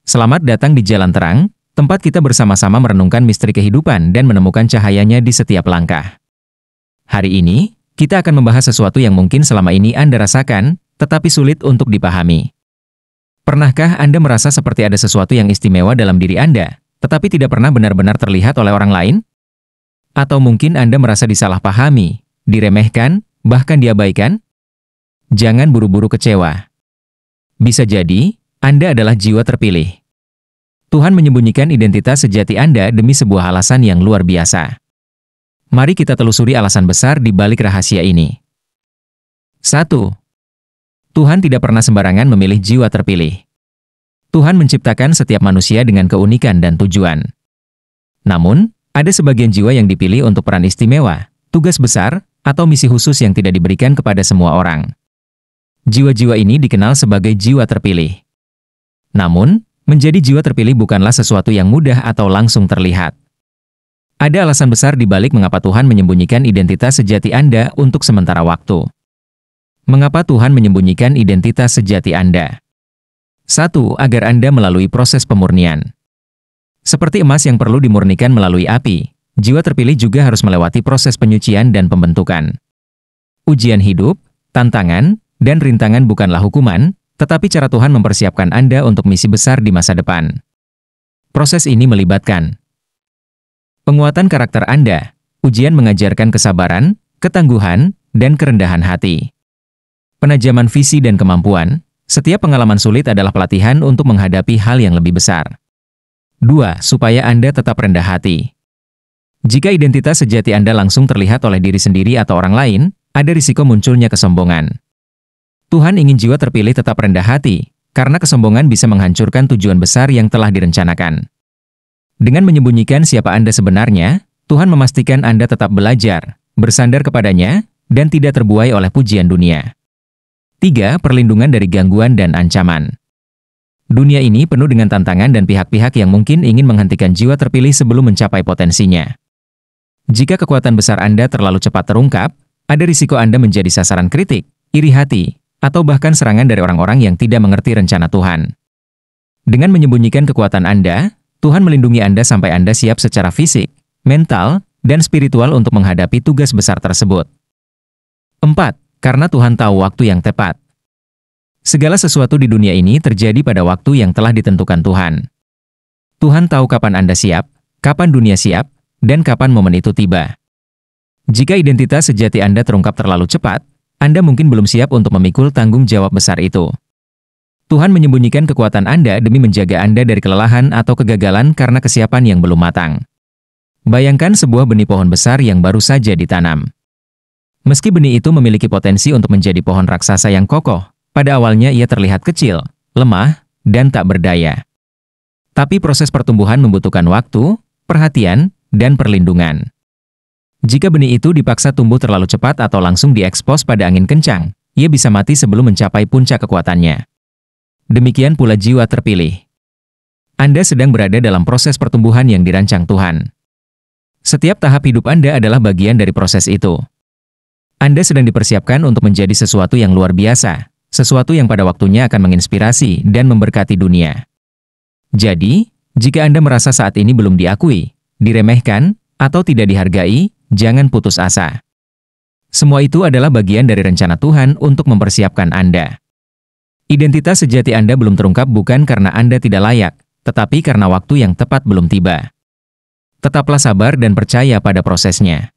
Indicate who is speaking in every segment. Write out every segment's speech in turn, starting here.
Speaker 1: Selamat datang di Jalan Terang, tempat kita bersama-sama merenungkan misteri kehidupan dan menemukan cahayanya di setiap langkah. Hari ini, kita akan membahas sesuatu yang mungkin selama ini Anda rasakan, tetapi sulit untuk dipahami. Pernahkah Anda merasa seperti ada sesuatu yang istimewa dalam diri Anda, tetapi tidak pernah benar-benar terlihat oleh orang lain? Atau mungkin Anda merasa disalahpahami, diremehkan, bahkan diabaikan? Jangan buru-buru kecewa. Bisa jadi, Anda adalah jiwa terpilih. Tuhan menyembunyikan identitas sejati Anda demi sebuah alasan yang luar biasa. Mari kita telusuri alasan besar di balik rahasia ini. 1. Tuhan tidak pernah sembarangan memilih jiwa terpilih. Tuhan menciptakan setiap manusia dengan keunikan dan tujuan. Namun, ada sebagian jiwa yang dipilih untuk peran istimewa, tugas besar, atau misi khusus yang tidak diberikan kepada semua orang. Jiwa-jiwa ini dikenal sebagai jiwa terpilih. Namun, menjadi jiwa terpilih bukanlah sesuatu yang mudah atau langsung terlihat. Ada alasan besar di balik mengapa Tuhan menyembunyikan identitas sejati Anda untuk sementara waktu. Mengapa Tuhan menyembunyikan identitas sejati Anda? 1. Agar Anda melalui proses pemurnian. Seperti emas yang perlu dimurnikan melalui api, jiwa terpilih juga harus melewati proses penyucian dan pembentukan. Ujian hidup, tantangan, dan rintangan bukanlah hukuman, tetapi cara Tuhan mempersiapkan Anda untuk misi besar di masa depan. Proses ini melibatkan penguatan karakter Anda, ujian mengajarkan kesabaran, ketangguhan, dan kerendahan hati. Penajaman visi dan kemampuan, setiap pengalaman sulit adalah pelatihan untuk menghadapi hal yang lebih besar. 2. Supaya Anda tetap rendah hati. Jika identitas sejati Anda langsung terlihat oleh diri sendiri atau orang lain, ada risiko munculnya kesombongan. Tuhan ingin jiwa terpilih tetap rendah hati, karena kesombongan bisa menghancurkan tujuan besar yang telah direncanakan. Dengan menyembunyikan siapa Anda sebenarnya, Tuhan memastikan Anda tetap belajar, bersandar kepadanya, dan tidak terbuai oleh pujian dunia. 3. Perlindungan dari gangguan dan ancaman. Dunia ini penuh dengan tantangan dan pihak-pihak yang mungkin ingin menghentikan jiwa terpilih sebelum mencapai potensinya. Jika kekuatan besar Anda terlalu cepat terungkap, ada risiko Anda menjadi sasaran kritik, iri hati, atau bahkan serangan dari orang-orang yang tidak mengerti rencana Tuhan. Dengan menyembunyikan kekuatan Anda, Tuhan melindungi Anda sampai Anda siap secara fisik, mental, dan spiritual untuk menghadapi tugas besar tersebut. 4. Karena Tuhan tahu waktu yang tepat. Segala sesuatu di dunia ini terjadi pada waktu yang telah ditentukan Tuhan. Tuhan tahu kapan Anda siap, kapan dunia siap, dan kapan momen itu tiba. Jika identitas sejati Anda terungkap terlalu cepat, Anda mungkin belum siap untuk memikul tanggung jawab besar itu. Tuhan menyembunyikan kekuatan Anda demi menjaga Anda dari kelelahan atau kegagalan karena kesiapan yang belum matang. Bayangkan sebuah benih pohon besar yang baru saja ditanam. Meski benih itu memiliki potensi untuk menjadi pohon raksasa yang kokoh, pada awalnya ia terlihat kecil, lemah, dan tak berdaya. Tapi proses pertumbuhan membutuhkan waktu, perhatian, dan perlindungan. Jika benih itu dipaksa tumbuh terlalu cepat atau langsung diekspos pada angin kencang, ia bisa mati sebelum mencapai puncak kekuatannya. Demikian pula jiwa terpilih. Anda sedang berada dalam proses pertumbuhan yang dirancang Tuhan. Setiap tahap hidup Anda adalah bagian dari proses itu. Anda sedang dipersiapkan untuk menjadi sesuatu yang luar biasa, sesuatu yang pada waktunya akan menginspirasi dan memberkati dunia. Jadi, jika Anda merasa saat ini belum diakui, diremehkan, atau tidak dihargai, jangan putus asa. Semua itu adalah bagian dari rencana Tuhan untuk mempersiapkan Anda. Identitas sejati Anda belum terungkap bukan karena Anda tidak layak, tetapi karena waktu yang tepat belum tiba. Tetaplah sabar dan percaya pada prosesnya.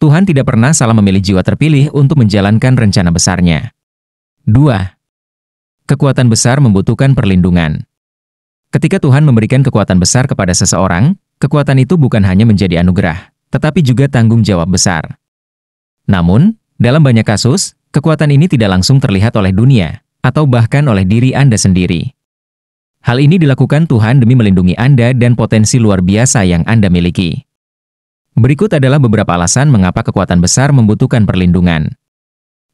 Speaker 1: Tuhan tidak pernah salah memilih jiwa terpilih untuk menjalankan rencana besarnya. 2. Kekuatan besar membutuhkan perlindungan. Ketika Tuhan memberikan kekuatan besar kepada seseorang, kekuatan itu bukan hanya menjadi anugerah, tetapi juga tanggung jawab besar. Namun, dalam banyak kasus, kekuatan ini tidak langsung terlihat oleh dunia, atau bahkan oleh diri Anda sendiri. Hal ini dilakukan Tuhan demi melindungi Anda dan potensi luar biasa yang Anda miliki. Berikut adalah beberapa alasan mengapa kekuatan besar membutuhkan perlindungan.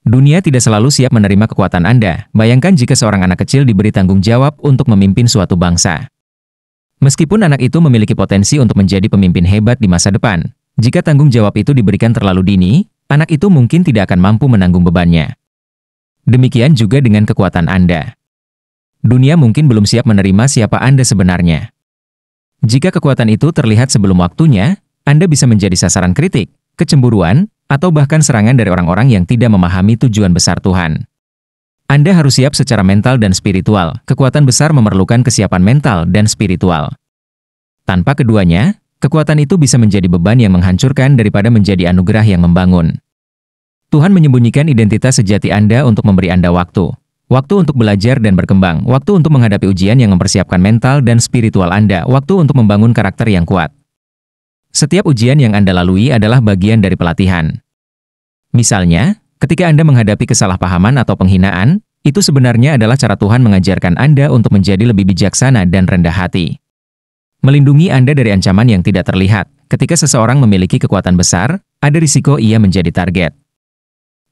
Speaker 1: Dunia tidak selalu siap menerima kekuatan Anda. Bayangkan jika seorang anak kecil diberi tanggung jawab untuk memimpin suatu bangsa. Meskipun anak itu memiliki potensi untuk menjadi pemimpin hebat di masa depan, jika tanggung jawab itu diberikan terlalu dini, anak itu mungkin tidak akan mampu menanggung bebannya. Demikian juga dengan kekuatan Anda. dunia mungkin belum siap menerima siapa Anda sebenarnya. Jika kekuatan itu terlihat sebelum waktunya, Anda bisa menjadi sasaran kritik, kecemburuan, atau bahkan serangan dari orang-orang yang tidak memahami tujuan besar Tuhan. Anda harus siap secara mental dan spiritual. Kekuatan besar memerlukan kesiapan mental dan spiritual. Tanpa keduanya, kekuatan itu bisa menjadi beban yang menghancurkan daripada menjadi anugerah yang membangun. Tuhan menyembunyikan identitas sejati Anda untuk memberi Anda waktu. Waktu untuk belajar dan berkembang, waktu untuk menghadapi ujian yang mempersiapkan mental dan spiritual Anda, waktu untuk membangun karakter yang kuat. Setiap ujian yang Anda lalui adalah bagian dari pelatihan. Misalnya, ketika Anda menghadapi kesalahpahaman atau penghinaan, itu sebenarnya adalah cara Tuhan mengajarkan Anda untuk menjadi lebih bijaksana dan rendah hati. Melindungi Anda dari ancaman yang tidak terlihat. Ketika seseorang memiliki kekuatan besar, ada risiko ia menjadi target.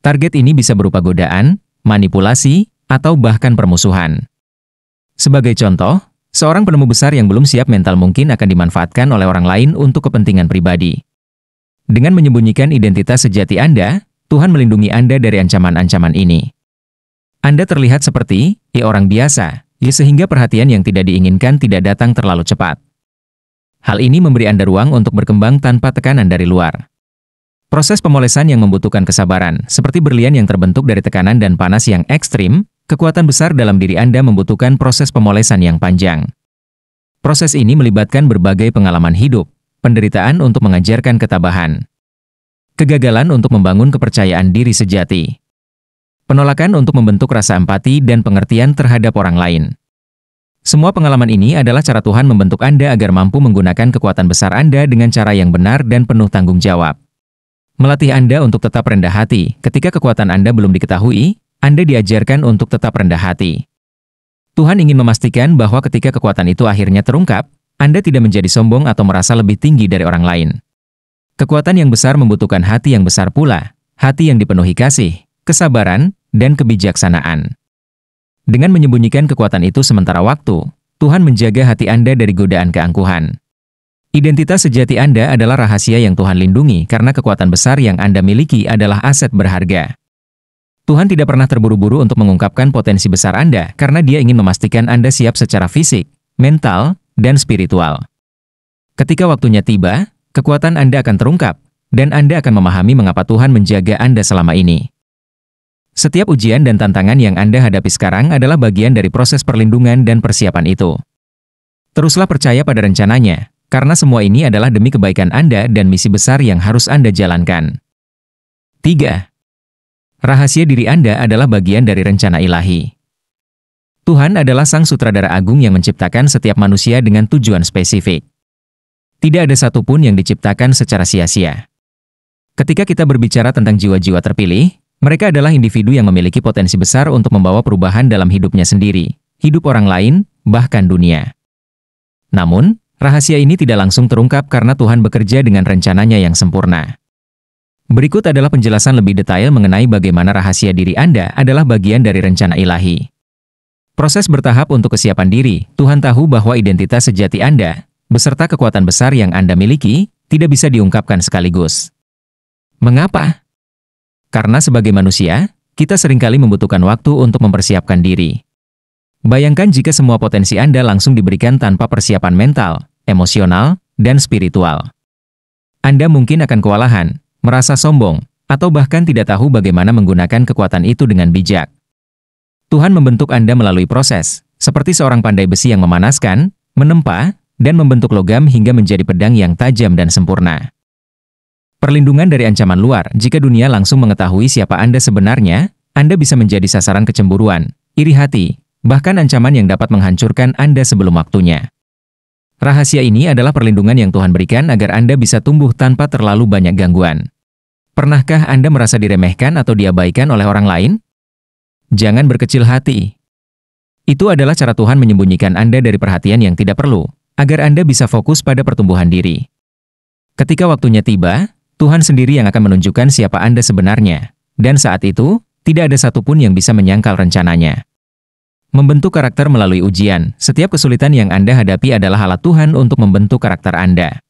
Speaker 1: Target ini bisa berupa godaan, manipulasi, atau bahkan permusuhan. Sebagai contoh, seorang penemu besar yang belum siap mental mungkin akan dimanfaatkan oleh orang lain untuk kepentingan pribadi. Dengan menyembunyikan identitas sejati Anda, Tuhan melindungi Anda dari ancaman-ancaman ini. Anda terlihat seperti orang biasa, sehingga perhatian yang tidak diinginkan tidak datang terlalu cepat. Hal ini memberi Anda ruang untuk berkembang tanpa tekanan dari luar. Proses pemolesan yang membutuhkan kesabaran, seperti berlian yang terbentuk dari tekanan dan panas yang ekstrim, kekuatan besar dalam diri Anda membutuhkan proses pemolesan yang panjang. Proses ini melibatkan berbagai pengalaman hidup, penderitaan untuk mengajarkan ketabahan, kegagalan untuk membangun kepercayaan diri sejati, penolakan untuk membentuk rasa empati dan pengertian terhadap orang lain. Semua pengalaman ini adalah cara Tuhan membentuk Anda agar mampu menggunakan kekuatan besar Anda dengan cara yang benar dan penuh tanggung jawab. Melatih Anda untuk tetap rendah hati. Ketika kekuatan Anda belum diketahui, Anda diajarkan untuk tetap rendah hati. Tuhan ingin memastikan bahwa ketika kekuatan itu akhirnya terungkap, Anda tidak menjadi sombong atau merasa lebih tinggi dari orang lain. Kekuatan yang besar membutuhkan hati yang besar pula, hati yang dipenuhi kasih, kesabaran, dan kebijaksanaan. Dengan menyembunyikan kekuatan itu sementara waktu, Tuhan menjaga hati Anda dari godaan keangkuhan. Identitas sejati Anda adalah rahasia yang Tuhan lindungi karena kekuatan besar yang Anda miliki adalah aset berharga. Tuhan tidak pernah terburu-buru untuk mengungkapkan potensi besar Anda karena Dia ingin memastikan Anda siap secara fisik, mental, dan spiritual. Ketika waktunya tiba, kekuatan Anda akan terungkap, dan Anda akan memahami mengapa Tuhan menjaga Anda selama ini. Setiap ujian dan tantangan yang Anda hadapi sekarang adalah bagian dari proses perlindungan dan persiapan itu. Teruslah percaya pada rencananya, karena semua ini adalah demi kebaikan Anda dan misi besar yang harus Anda jalankan. 3. Rahasia diri Anda adalah bagian dari rencana ilahi. Tuhan adalah Sang Sutradara Agung yang menciptakan setiap manusia dengan tujuan spesifik. Tidak ada satupun yang diciptakan secara sia-sia. Ketika kita berbicara tentang jiwa-jiwa terpilih, mereka adalah individu yang memiliki potensi besar untuk membawa perubahan dalam hidupnya sendiri, hidup orang lain, bahkan dunia. Namun, rahasia ini tidak langsung terungkap karena Tuhan bekerja dengan rencananya yang sempurna. Berikut adalah penjelasan lebih detail mengenai bagaimana rahasia diri Anda adalah bagian dari rencana ilahi. Proses bertahap untuk kesiapan diri. Tuhan tahu bahwa identitas sejati Anda, beserta kekuatan besar yang Anda miliki, tidak bisa diungkapkan sekaligus. Mengapa? Karena sebagai manusia, kita seringkali membutuhkan waktu untuk mempersiapkan diri. Bayangkan jika semua potensi Anda langsung diberikan tanpa persiapan mental, emosional, dan spiritual. Anda mungkin akan kewalahan, merasa sombong, atau bahkan tidak tahu bagaimana menggunakan kekuatan itu dengan bijak. Tuhan membentuk Anda melalui proses, seperti seorang pandai besi yang memanaskan, menempa, dan membentuk logam hingga menjadi pedang yang tajam dan sempurna. Perlindungan dari ancaman luar. Jika dunia langsung mengetahui siapa Anda sebenarnya, Anda bisa menjadi sasaran kecemburuan, iri hati, bahkan ancaman yang dapat menghancurkan Anda sebelum waktunya. Rahasia ini adalah perlindungan yang Tuhan berikan agar Anda bisa tumbuh tanpa terlalu banyak gangguan. Pernahkah Anda merasa diremehkan atau diabaikan oleh orang lain? Jangan berkecil hati. Itu adalah cara Tuhan menyembunyikan Anda dari perhatian yang tidak perlu, agar Anda bisa fokus pada pertumbuhan diri. Ketika waktunya tiba, Tuhan sendiri yang akan menunjukkan siapa Anda sebenarnya, dan saat itu, tidak ada satupun yang bisa menyangkal rencananya. Membentuk karakter melalui ujian. Setiap kesulitan yang Anda hadapi adalah alat Tuhan untuk membentuk karakter Anda.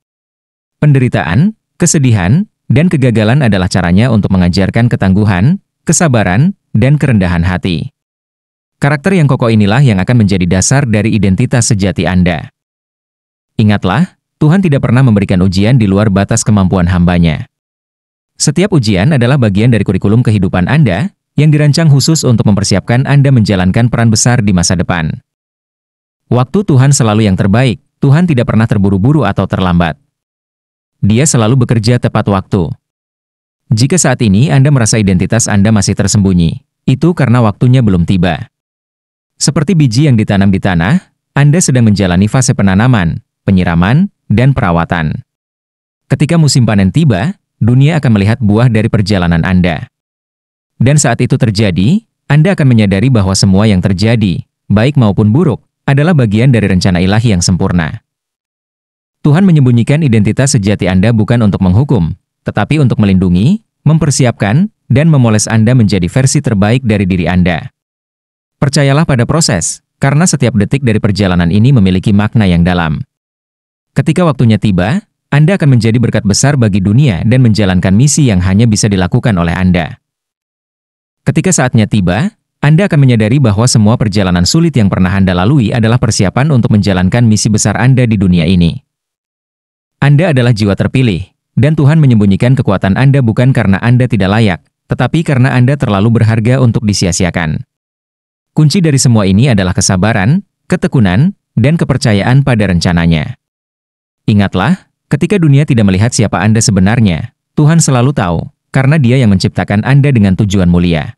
Speaker 1: Penderitaan, kesedihan, dan kegagalan adalah caranya untuk mengajarkan ketangguhan, kesabaran, dan kerendahan hati. Karakter yang kokoh inilah yang akan menjadi dasar dari identitas sejati Anda. Ingatlah, Tuhan tidak pernah memberikan ujian di luar batas kemampuan hamba-Nya. Setiap ujian adalah bagian dari kurikulum kehidupan Anda, yang dirancang khusus untuk mempersiapkan Anda menjalankan peran besar di masa depan. Waktu Tuhan selalu yang terbaik, Tuhan tidak pernah terburu-buru atau terlambat. Dia selalu bekerja tepat waktu. Jika saat ini Anda merasa identitas Anda masih tersembunyi, itu karena waktunya belum tiba. Seperti biji yang ditanam di tanah, Anda sedang menjalani fase penanaman, penyiraman, dan perawatan. Ketika musim panen tiba, dunia akan melihat buah dari perjalanan Anda. Dan saat itu terjadi, Anda akan menyadari bahwa semua yang terjadi, baik maupun buruk, adalah bagian dari rencana ilahi yang sempurna. Tuhan menyembunyikan identitas sejati Anda bukan untuk menghukum, tetapi untuk melindungi, mempersiapkan, dan memoles Anda menjadi versi terbaik dari diri Anda. Percayalah pada proses, karena setiap detik dari perjalanan ini memiliki makna yang dalam. Ketika waktunya tiba, Anda akan menjadi berkat besar bagi dunia dan menjalankan misi yang hanya bisa dilakukan oleh Anda. Ketika saatnya tiba, Anda akan menyadari bahwa semua perjalanan sulit yang pernah Anda lalui adalah persiapan untuk menjalankan misi besar Anda di dunia ini. Anda adalah jiwa terpilih, dan Tuhan menyembunyikan kekuatan Anda bukan karena Anda tidak layak, tetapi karena Anda terlalu berharga untuk disia-siakan. Kunci dari semua ini adalah kesabaran, ketekunan, dan kepercayaan pada rencananya. Ingatlah, ketika dunia tidak melihat siapa Anda sebenarnya, Tuhan selalu tahu, karena Dia yang menciptakan Anda dengan tujuan mulia.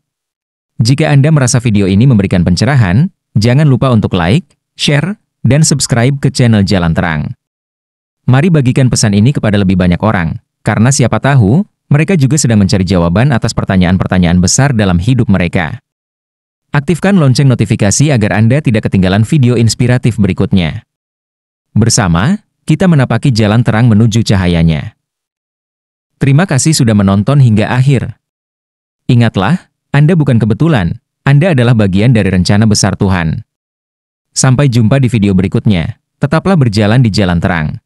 Speaker 1: Jika Anda merasa video ini memberikan pencerahan, jangan lupa untuk like, share, dan subscribe ke channel Jalan Terang. Mari bagikan pesan ini kepada lebih banyak orang, karena siapa tahu, mereka juga sedang mencari jawaban atas pertanyaan-pertanyaan besar dalam hidup mereka. Aktifkan lonceng notifikasi agar Anda tidak ketinggalan video inspiratif berikutnya. Bersama, kita menapaki jalan terang menuju cahayanya. Terima kasih sudah menonton hingga akhir. Ingatlah, Anda bukan kebetulan, Anda adalah bagian dari rencana besar Tuhan. Sampai jumpa di video berikutnya, tetaplah berjalan di jalan terang.